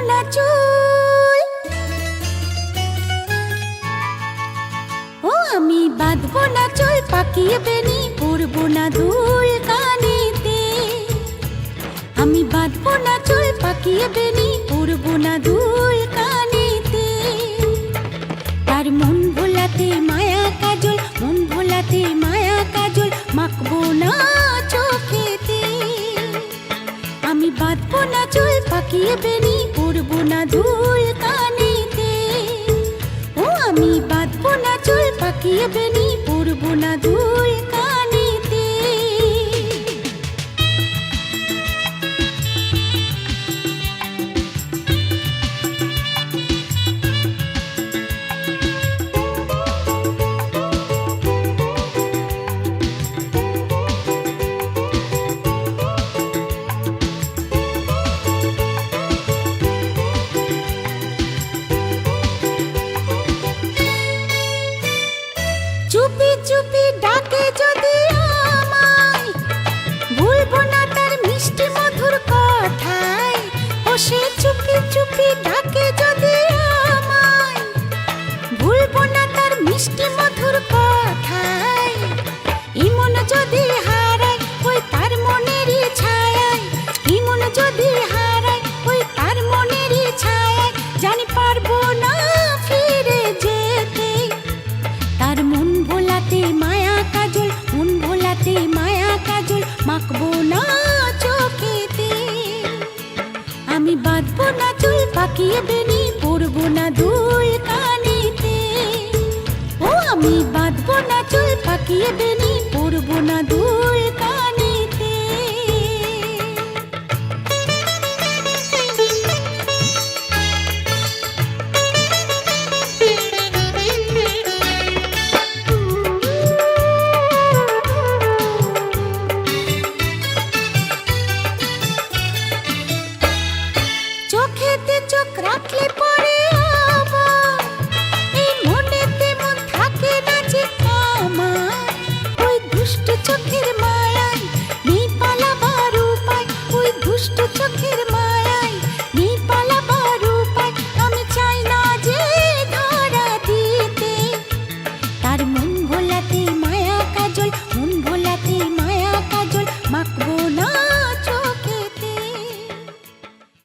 না চুল, ও আমি বাঁধবো না চুল, পাকিয়ে বেনি পরবো না দুল কানেতে। আমি বাঁধবো না চুল, পাকিয়ে বেনি পরবো না দুল কানেতে। তার মন ভোলাতে মায়া কাজল, মন ভোলাতে মায়া কাজল মাখবো না চোখেতে। আমি বাঁধবো না চুল, পাকিয়ে বেনি পরবো না দুল কানেতে। ও আমি বাঁধবো না চুল, পাকিয়ে বেনি পরবো না দুল কানেতে। চুপি চুপি ডাকে যদি আমায়, ভুলবো না তার মিষ্টি মধুর কথায়। ও সে চুপি চুপি ডাকে যদি আমায়, ভুলবো না তার মিষ্টি মধুর কথায়। ইমন যদি হারায় ওই তার মনেরই ছায়ায়, ইমন যদি হারায় ওই তার মনেরই ছায়ায়, জানি পারবো না ফিরে যেতে। তার মন ভোলাতে মায়া কাজল, মন ভোলাতে মায়া কাজল মাখবো না চোখেতে। আমি বাঁধবো না চুল, পাকিয়ে বেনি পরবো না দুল কানেতে। ও আমি বাঁধবো না চুল, পাকিয়ে বেনি পরবো না দুল কানেতে। চোখেতে চোখ রাখলে পরে আবার এই মনেতে মন থাকে না যে আমার। ওই দুষ্ট চোখের মায়ায় নেই পালাবার উপায়, ওই দুষ্ট চোখের মায়ায় নেই পালাবার উপায়। আমি চাই না যে ধরা দিতে। তার মন ভোলাতে মায়া কাজল, মন ভোলাতে মায়া কাজল মাখবো না